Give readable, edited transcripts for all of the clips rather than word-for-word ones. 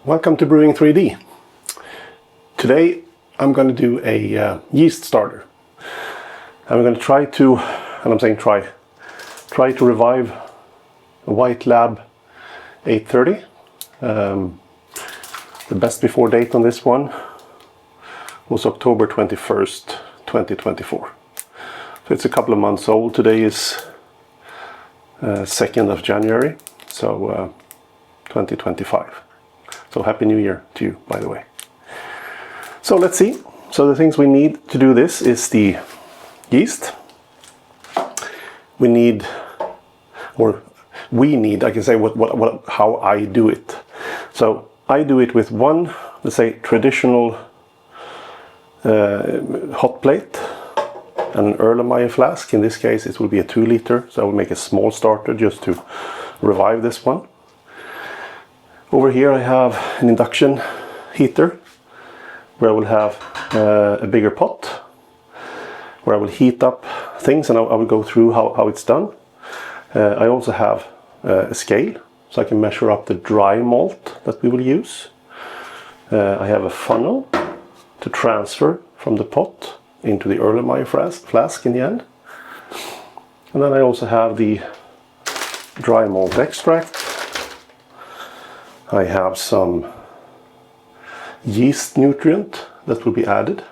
Welcome to Brewing 3D. Today I'm going to do a yeast starter. I'm going to try to, and I'm saying try to revive a White Lab 830. The best before date on this one was October 21st, 2024. So it's a couple of months old. Today is 2nd of January, so 2025. So Happy New Year to you, by the way. So let's see. So the things we need to do this is the yeast. We need, I can say how I do it. So I do it with one, let's say, traditional hot plate and an Erlenmeyer flask. In this case it will be a 2 liter, so I will make a small starter just to revive this one. Over here I have an induction heater where I will have a bigger pot where I will heat up things, and I will go through how it's done. I also have a scale so I can measure up the dry malt that we will use. I have a funnel to transfer from the pot into the Erlenmeyer flask in the end. And then I also have the dry malt extract. I have some yeast nutrient that will be added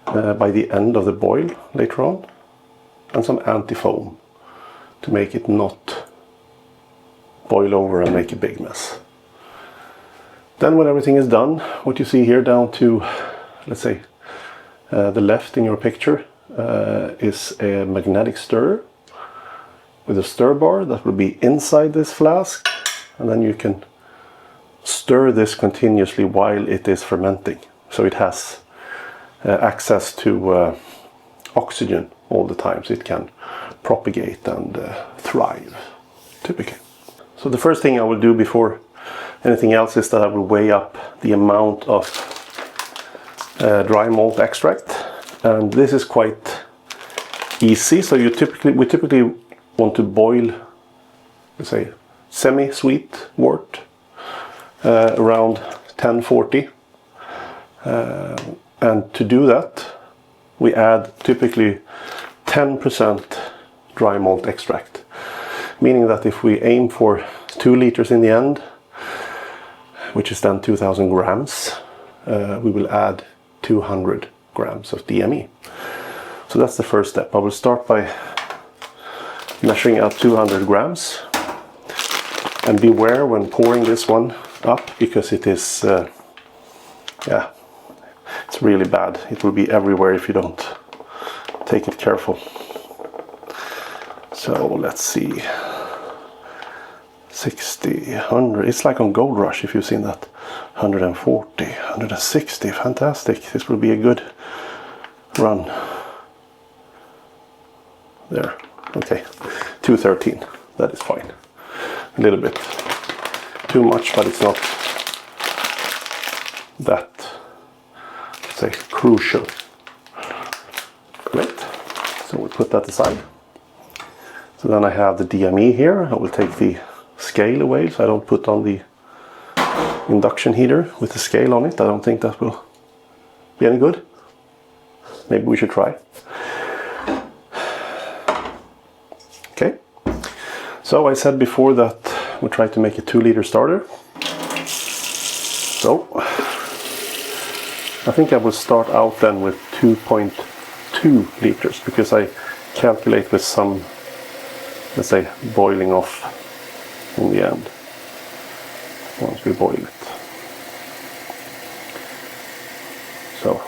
by the end of the boil later on, and some anti-foam to make it not boil over and make a big mess. Then when everything is done, what you see here down to, let's say, the left in your picture is a magnetic stirrer with a stir bar that will be inside this flask, and then you can stir this continuously while it is fermenting, so it has access to oxygen all the time, so it can propagate and thrive typically. So the first thing I will do before anything else is that I will weigh up the amount of dry malt extract, and this is quite easy. So we typically want to boil, let's say, semi-sweet wort around 1040, and to do that we add typically 10% dry malt extract, meaning that if we aim for 2 liters in the end, which is then 2000 grams, we will add 200 grams of DME. So that's the first step. I will start by measuring out 200 grams, and beware when pouring this one up, because it is it's really bad. It will be everywhere if you don't take it careful. So let's see, 60, 100, it's like on Gold Rush if you've seen that. 140, 160, fantastic. This will be a good run. There, okay, 213, that is fine. A little bit too much, but it's not that, let's say, crucial. Great, so we'll put that aside. So then I have the DME here. I will take the scale away, so I don't put on the induction heater with the scale on it. I don't think that will be any good. Maybe we should try. Okay, so I said before that we'll try to make a 2 liter starter. So I think I will start out then with 2.2 liters, because I calculate with some, let's say, boiling off in the end once we boil it. So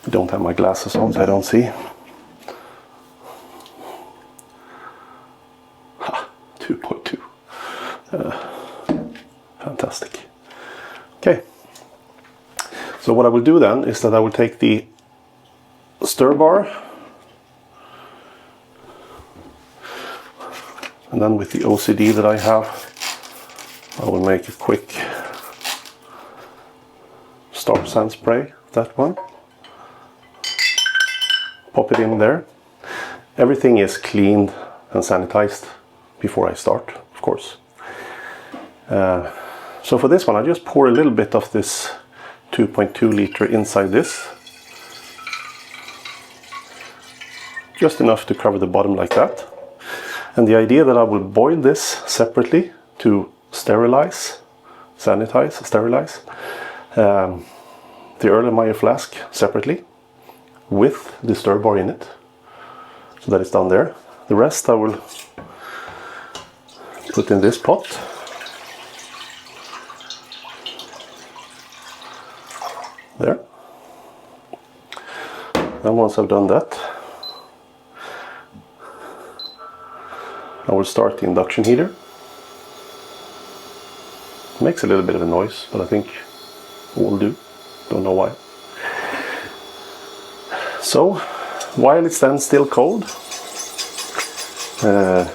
I don't have my glasses on, so I don't see. 2.2. Fantastic. Okay. So what I will do then is that I will take the stir bar, and then with the OCD that I have, I will make a quick start sand spray, that one. Pop it in there. Everything is cleaned and sanitized before I start, of course. So for this one, I just pour a little bit of this 2.2 liter inside this. Just enough to cover the bottom like that. And the idea that I will boil this separately to sterilize, sanitize, sterilize the Erlenmeyer flask separately with the stir bar in it. So that is down there. The rest I will put in this pot. There. And once I've done that, I will start the induction heater. It makes a little bit of a noise, but I think it will do. Don't know why. So, while it's then still cold, I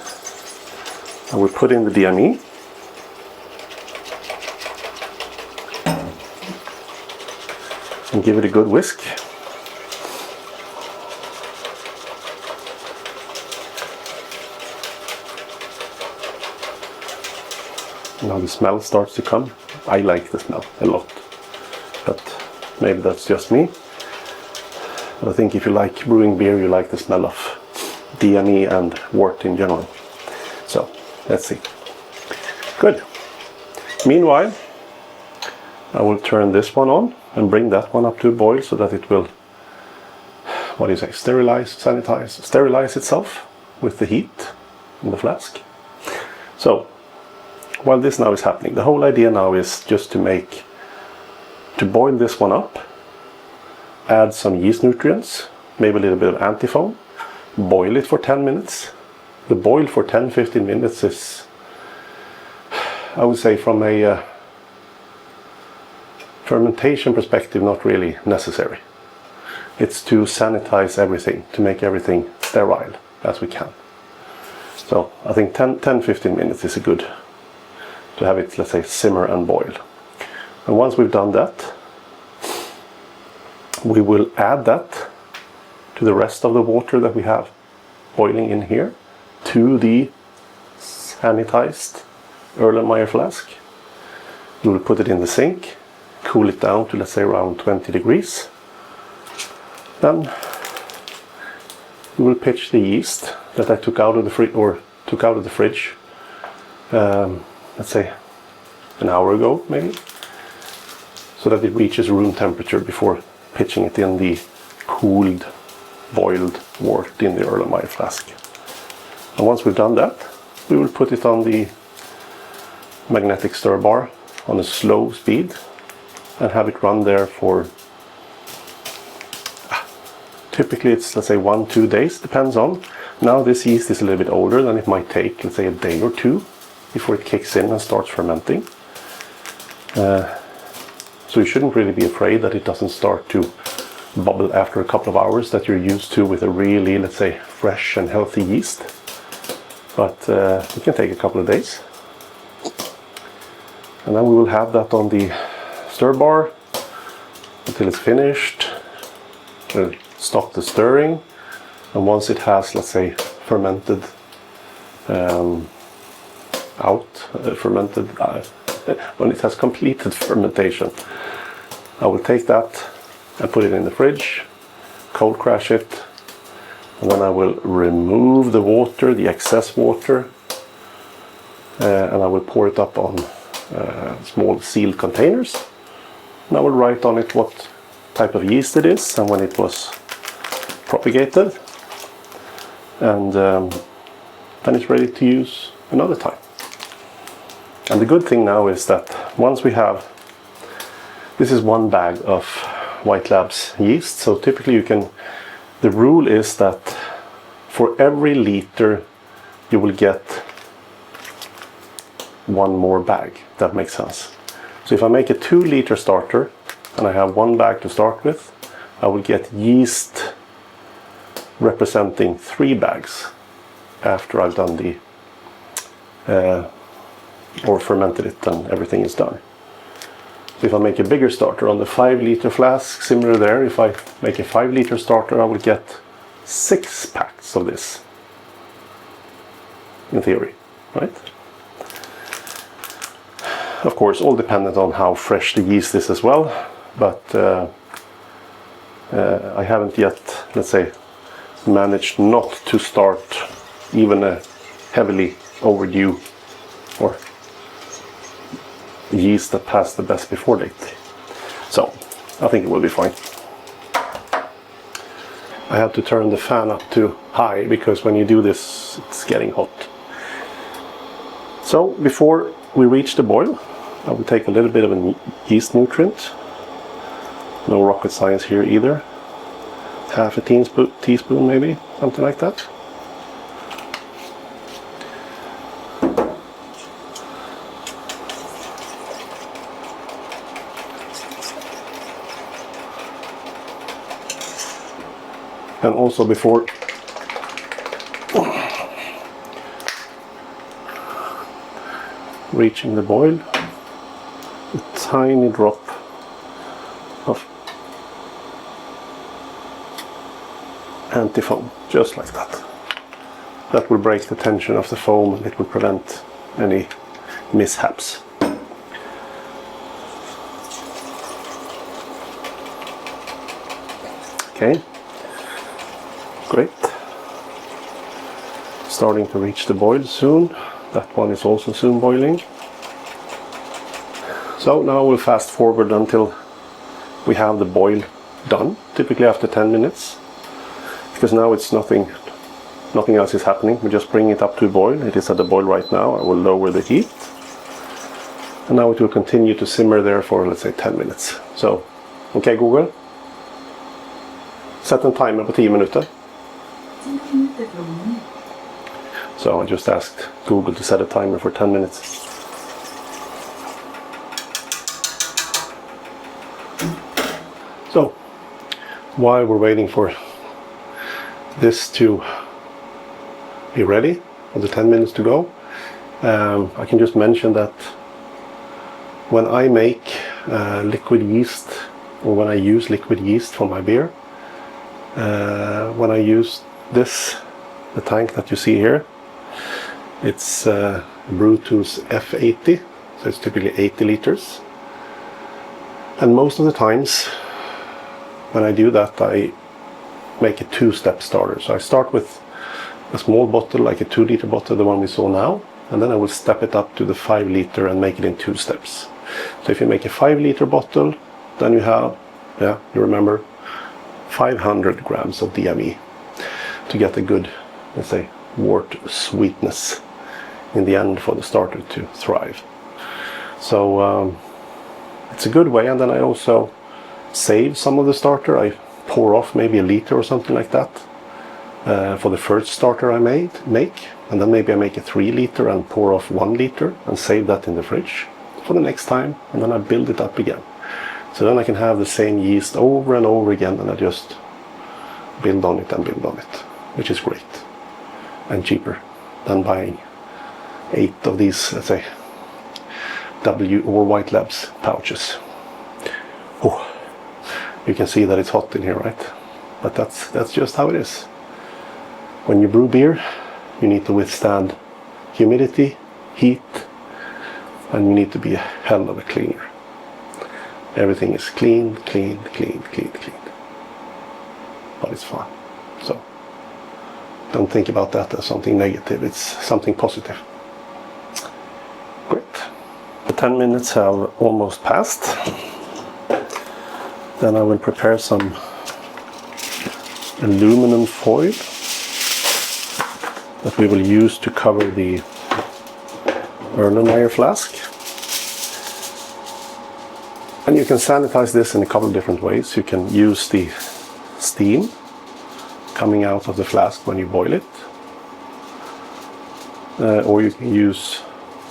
will put in the DME. And give it a good whisk. Now the smell starts to come. I like the smell a lot, but maybe that's just me. But I think if you like brewing beer, you like the smell of DME and wort in general. So let's see. Good. Meanwhile, I will turn this one on and bring that one up to a boil so that it will, what do you say, sterilize, sanitize, sterilize itself with the heat in the flask. So while this now is happening, the whole idea now is just to boil this one up, add some yeast nutrients, maybe a little bit of antifoam, boil it for 10 minutes. The boil for 10-15 minutes is, I would say, from a fermentation perspective, not really necessary. It's to sanitize everything, to make everything sterile as we can. So I think 10-15 minutes is a good, to have it, let's say, simmer and boil. And once we've done that, we will add that to the rest of the water that we have boiling in here, to the sanitized Erlenmeyer flask. We will put it in the sink, cool it down to, let's say, around 20 degrees. Then we will pitch the yeast that I took out of the fridge, let's say an hour ago maybe, so that it reaches room temperature before pitching it in the cooled, boiled wort in the Erlenmeyer flask. And once we've done that, we will put it on the magnetic stir bar on a slow speed and have it run there for, typically it's, let's say, 1-2 days, depends on. Now this yeast is a little bit older, then it might take, let's say, a day or two before it kicks in and starts fermenting. So you shouldn't really be afraid that it doesn't start to bubble after a couple of hours that you're used to with a really, let's say, fresh and healthy yeast. But it can take a couple of days. And then we will have that on the stir bar until it's finished. We'll stop the stirring, and once it has, let's say, fermented when it has completed fermentation, I will take that and put it in the fridge, cold crash it, and then I will remove the water, the excess water, and I will pour it up on small sealed containers. And I will write on it what type of yeast it is and when it was propagated, and then it's ready to use another time. And the good thing now is that once we have, this is 1 bag of White Labs yeast, so typically you can, the rule is that for every liter you will get 1 more bag. That makes sense. So if I make a 2 liter starter and I have 1 bag to start with, I will get yeast representing 3 bags after I've done the or fermented it and everything is done. So if I make a bigger starter on the 5 liter flask, similar there, if I make a 5 liter starter, I will get 6 packs of this, in theory, right? of course, all dependent on how fresh the yeast is as well. But I haven't yet, let's say, managed not to start even a heavily overdue or yeast that passed the best before date. So I think it will be fine. I have to turn the fan up to high because when you do this it's getting hot. So before we reach the boil, I will take a little bit of a yeast nutrient. No rocket science here either. Half a teaspoon maybe, something like that. And also before reaching the boil, a tiny drop of anti-foam, just like that. That will break the tension of the foam and it will prevent any mishaps. Okay, great. Starting to reach the boil soon. That one is also soon boiling. So now we'll fast forward until we have the boil done, typically after 10 minutes. Because now it's nothing else is happening. We just bring it up to a boil. It is at the boil right now. I will lower the heat. And now it will continue to simmer there for, let's say, 10 minutes. So, okay Google. Sätt en timer på 10 minuter. 10 minuter från nu. So I just asked Google to set a timer for 10 minutes. So, while we're waiting for this to be ready, for the 10 minutes to go, I can just mention that when I make liquid yeast, or when I use liquid yeast for my beer, when I use this, the tank that you see here, it's Brewtools F80, so it's typically 80 liters. And most of the times when I do that, I make a two-step starter. So I start with a small bottle, like a 2-liter bottle, the one we saw now, and then I will step it up to the 5-liter and make it in 2 steps. So if you make a 5-liter bottle, then you have, you remember, 500 grams of DME to get a good, let's say, wort sweetness in the end for the starter to thrive. So it's a good way, and then I also save some of the starter. I pour off maybe a liter or something like that for the first starter I make, and then maybe I make a 3-liter and pour off 1 liter and save that in the fridge for the next time, and then I build it up again. So then I can have the same yeast over and over again, and I just build on it and build on it, which is great and cheaper than buying 8 of these, let's say, W or White Labs pouches. Oh, you can see that it's hot in here, right? But that's just how it is. When you brew beer, you need to withstand humidity, heat, and you need to be a hell of a cleaner. Everything is clean. But it's fun. So don't think about that as something negative. It's something positive. Great. The 10 minutes have almost passed. Then I will prepare some aluminum foil that we will use to cover the Erlenmeyer flask. And you can sanitize this in a couple of different ways. You can use the steam coming out of the flask when you boil it, or you can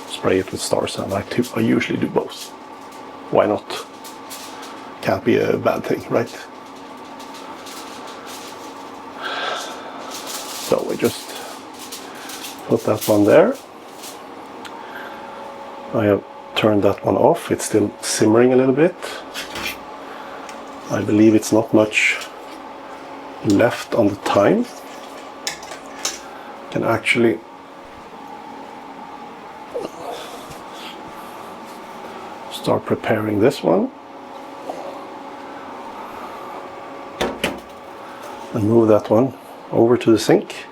spray it with Star San. I usually do both. Why not? Can't be a bad thing, right? So we just put that one there. I have turned that one off. It's still simmering a little bit. I believe it's not much left on the time. Can actually start preparing this one. And move that one over to the sink.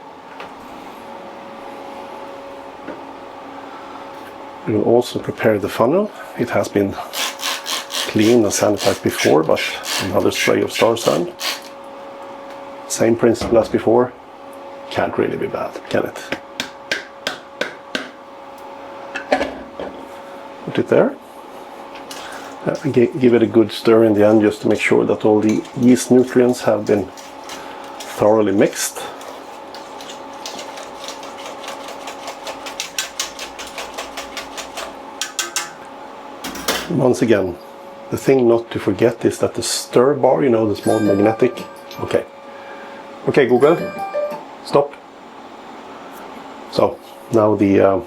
We will also prepare the funnel. It has been cleaned and sanitized before, but another spray of star sand. Same principle as before. Can't really be bad, can it? Put it there. Give it a good stir in the end just to make sure that all the yeast nutrients have been thoroughly mixed. Once again, the thing not to forget is that the stir bar, you know, the small magnetic. Okay, Google, stop. So now the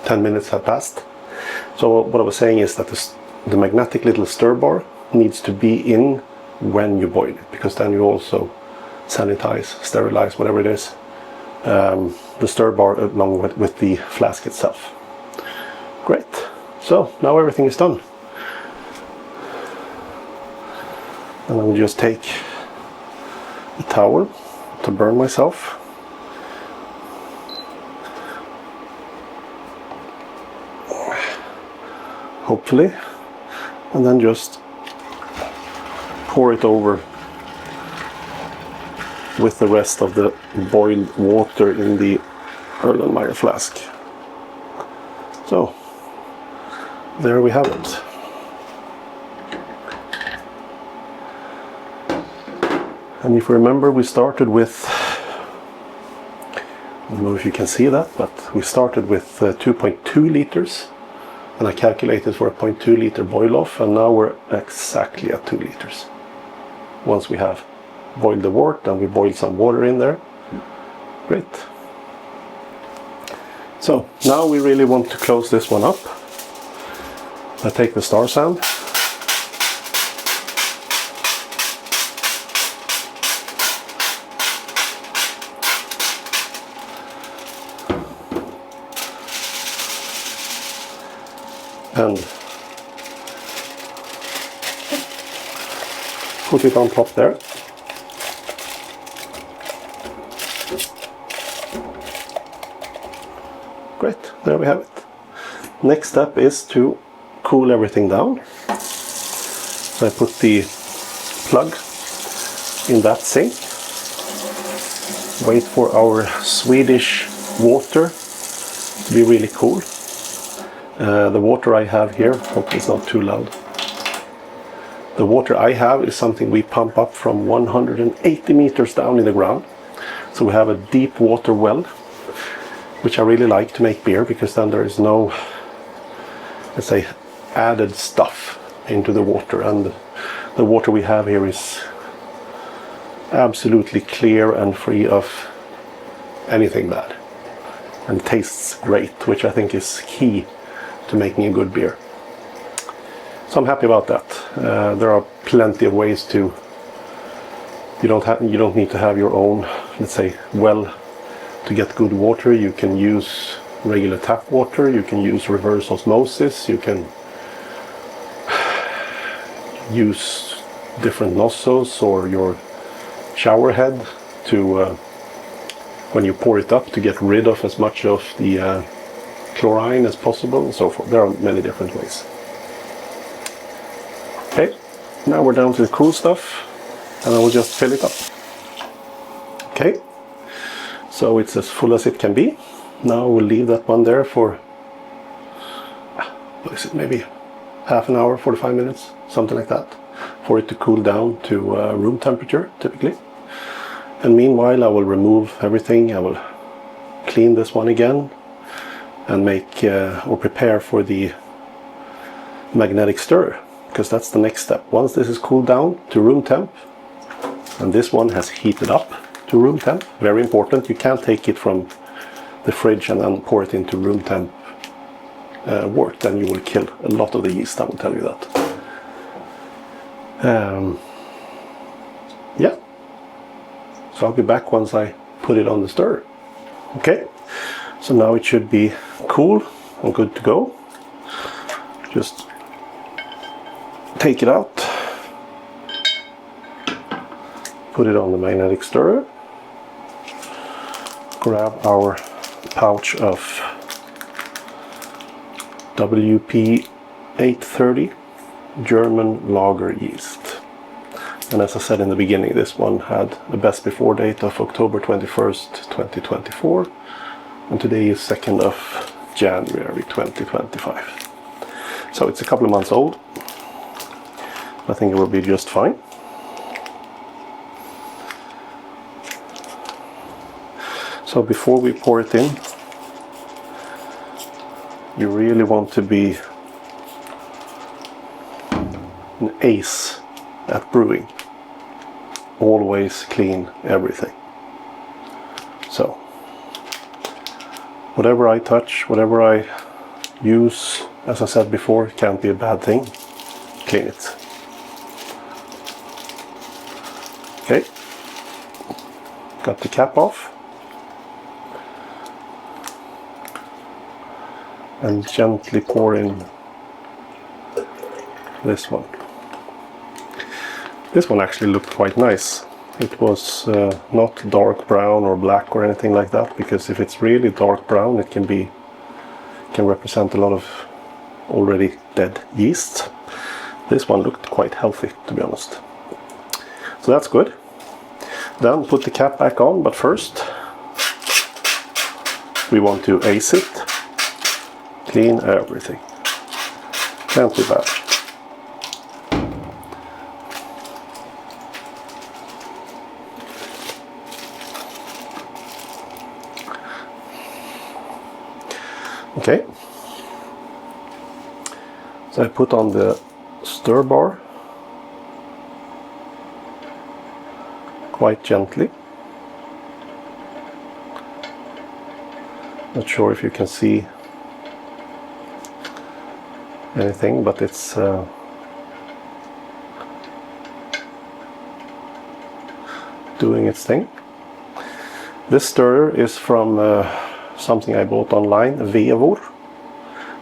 10 minutes have passed. So what I was saying is that the magnetic little stir bar needs to be in when you boil it, because then you also sanitize, sterilize, whatever it is, the stir bar along with the flask itself. Great. So now everything is done. And I will just take a towel to burn myself. Hopefully. And then just pour it over with the rest of the boiled water in the Erlenmeyer flask. So, there we have it. And if you remember, we started with, I don't know if you can see that, but we started with 2.2 liters. And I calculated for a 0.2 liter boil off, and now we're exactly at 2 liters. Once we have boiled the wort and we boiled some water in there. Great. So now we really want to close this one up. I take the star sand. And put it on top there. Great, there we have it. Next step is to cool everything down. So I put the plug in that sink. Wait for our Swedish water to be really cool. The water I have here, hope it's not too loud. The water I have is something we pump up from 180 meters down in the ground. So we have a deep water well, which I really like to make beer, because then there is no, let's say, added stuff into the water. And the water we have here is absolutely clear and free of anything bad. And tastes great, which I think is key to making a good beer. So I'm happy about that. There are plenty of ways to. You don't need to have your own, let's say, well to get good water. You can use regular tap water. You can use reverse osmosis. You can use different nozzles or your shower head to, when you pour it up, to get rid of as much of the chlorine as possible, and so forth. There are many different ways. Okay, now we're down to the cool stuff, and I will just fill it up. Okay, so it's as full as it can be. Now we'll leave that one there for, what is it, maybe half an hour, 45 minutes, something like that, for it to cool down to room temperature, typically. And meanwhile, I will remove everything. I will clean this one again, and make or prepare for the magnetic stirrer, because that's the next step. Once this is cooled down to room temp, and this one has heated up to room temp, very important, you can't take it from the fridge and then pour it into room temp wort, then you will kill a lot of the yeast, I will tell you that. Yeah, so I'll be back once I put it on the stirrer. Okay. So now it should be cool and good to go. Just take it out, put it on the magnetic stirrer, grab our pouch of WP 830 German lager yeast. And as I said in the beginning, this one had a best before date of October 21st, 2024, and today is 2nd of January 2025. So it's a couple of months old. I think it will be just fine. So before we pour it in, you really want to be an ace at brewing. Always clean everything. So whatever I touch, whatever I use, as I said before, it can't be a bad thing. Clean it. Okay, got the cap off. And gently pour in this one. This one actually looked quite nice. It was not dark brown or black or anything like that, because if it's really dark brown, it can represent a lot of already dead yeast. This one looked quite healthy, to be honest. So that's good. Then put the cap back on, but first we want to ace it. Clean everything. Can't be bad. Okay. So I put on the stir bar quite gently. Not sure if you can see anything, but it's doing its thing. This stirrer is from something I bought online, wort,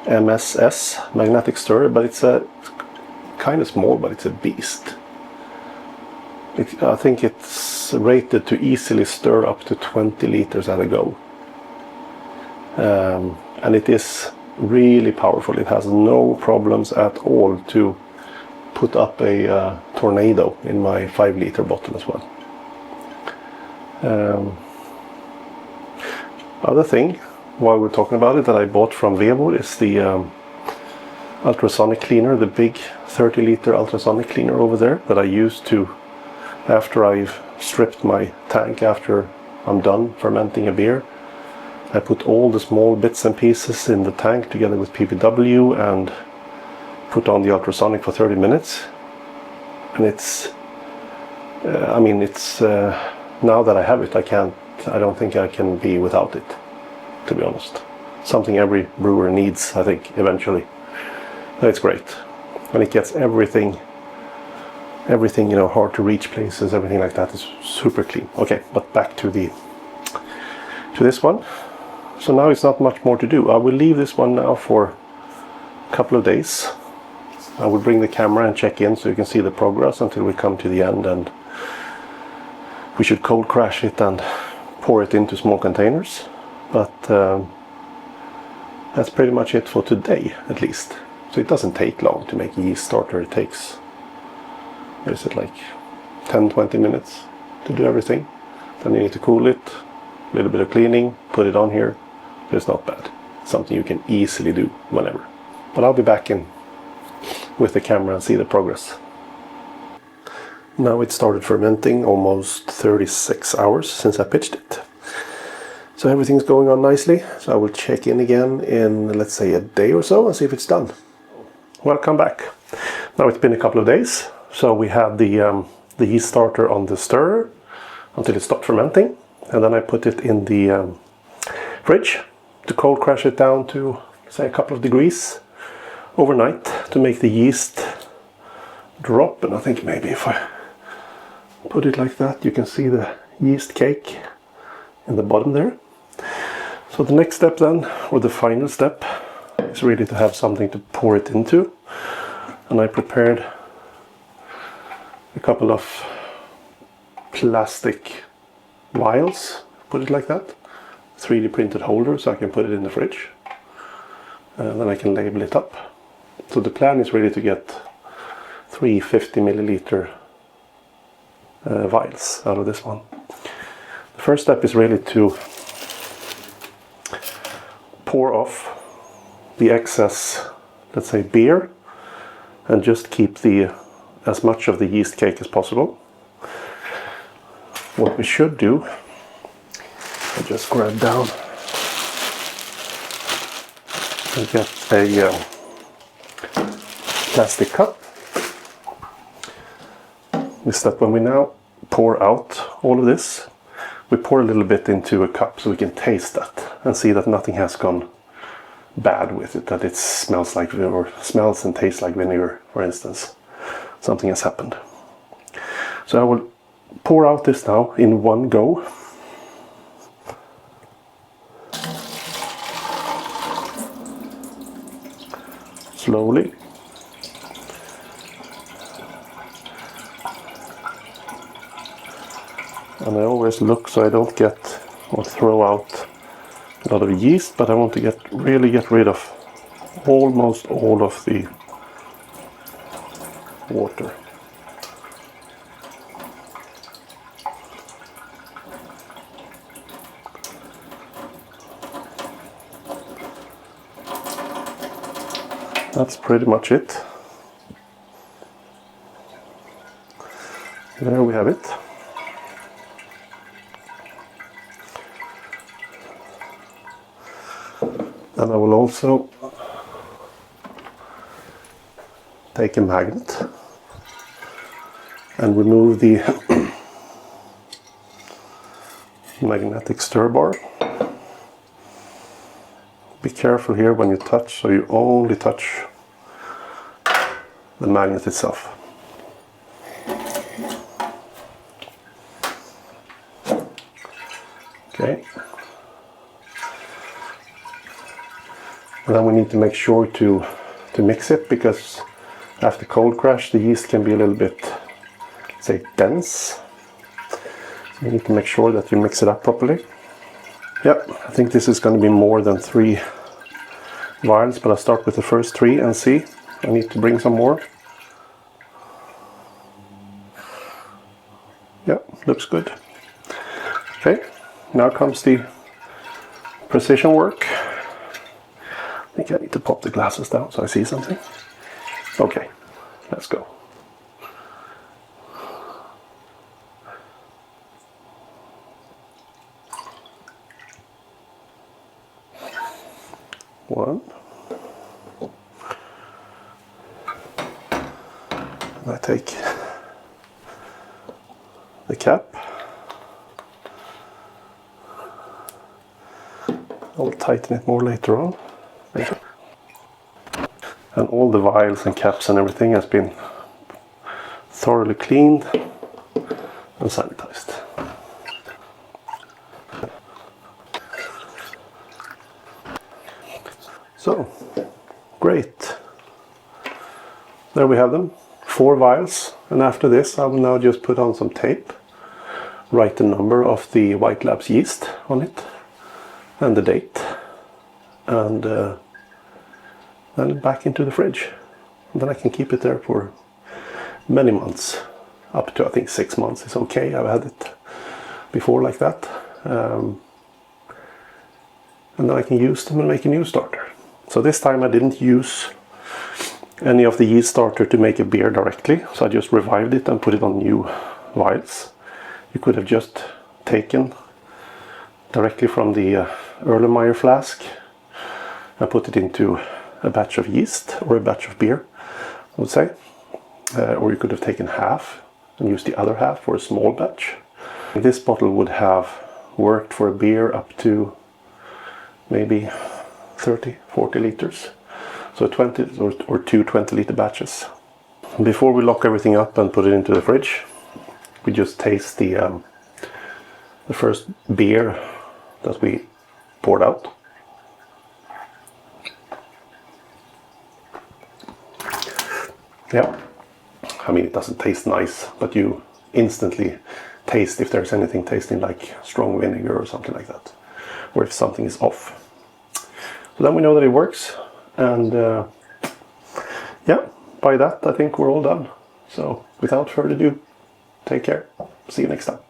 MSS, magnetic stirrer, but it's a kind of small, but it's a beast. I think it's rated to easily stir up to 20 liters at a go. And it is really powerful. It has no problems at all to put up a tornado in my 5-liter bottle as well. Other thing, while we're talking about it, that I bought from wort is the ultrasonic cleaner, the big 30-liter ultrasonic cleaner over there that I use to, after I've stripped my tank, after I'm done fermenting a beer, I put all the small bits and pieces in the tank together with PPW and put on the ultrasonic for 30 minutes. And it's, now that I have it, I don't think I can be without it, to be honest. Something every brewer needs, I think, eventually. It's great. And it gets everything, hard to reach places, everything like that is super clean. Okay, but back to this one. So now it's not much more to do. I will leave this one now for a couple of days. I will bring the camera and check in so you can see the progress until we come to the end, and we should cold crash it and pour it into small containers. But that's pretty much it for today, at least. So it doesn't take long to make a yeast starter. It takes, what is it, like 10-20 minutes to do everything. Then you need to cool it, a little bit of cleaning, put it on here. It's not bad. Something you can easily do whenever. But I'll be back in with the camera and see the progress. Now it started fermenting, almost 36 hours since I pitched it. So everything's going on nicely. So I will check in again in, let's say, a day or so and see if it's done. Welcome back. Now it's been a couple of days. So we had the yeast starter on the stirrer until it stopped fermenting. And then I put it in the fridge to cold crash it down to, say, a couple of degrees overnight to make the yeast drop. And I think maybe if I put it like that, you can see the yeast cake in the bottom there. So the next step then, or the final step, is really to have something to pour it into. And I prepared a couple of plastic vials, put it like that. 3D printed holder so I can put it in the fridge. And then I can label it up. So the plan is really to get 3 50 milliliter vials out of this one. The first step is really to pour off the excess, let's say, beer, and just keep as much of the yeast cake as possible. What we should do, I just grab down and get a plastic cup, is that when we now pour out all of this, we pour a little bit into a cup so we can taste that and see that nothing has gone bad with it, that it smells like or smells and tastes like vinegar, for instance. Something has happened. So I will pour out this now in one go. Slowly. And I always look so I don't get or throw out a lot of yeast, but I want to really get rid of almost all of the water. That's pretty much it. There we have it. And I will also take a magnet and remove the magnetic stir bar. Be careful here when you touch, so you only touch the magnet itself. Okay. And then we need to make sure to mix it, because after cold crash the yeast can be a little bit, say, dense. You need to make sure that you mix it up properly. Yep, I think this is going to be more than 3 vials, but I'll start with the first 3 and see. I need to bring some more. Yep, looks good. Okay, now comes the precision work. I think I need to pop the glasses down so I see something. Okay, let's go. One. And I take the cap. I will tighten it more later on. And all the vials and caps and everything has been thoroughly cleaned and sanitized. So, great. There we have them, 4 vials. And after this I will now just put on some tape, write the number of the White Labs yeast on it and the date, and then back into the fridge. And then I can keep it there for many months, up to I think 6 months is okay. I've had it before like that. And then I can use them and make a new starter. So this time I didn't use any of the yeast starter to make a beer directly, so I just revived it and put it on new vials. You could have just taken directly from the Erlenmeyer flask and put it into a batch of yeast or a batch of beer, I would say. Or you could have taken half and used the other half for a small batch. This bottle would have worked for a beer up to maybe 30-40 liters. So 20 or 2 20-liter batches. Before we lock everything up and put it into the fridge, we just taste the first beer that we poured out. Yeah, I mean, it doesn't taste nice, but you instantly taste if there's anything tasting like strong vinegar or something like that, or if something is off. So then we know that it works, and yeah, by that I think we're all done. So without further ado, take care. See you next time.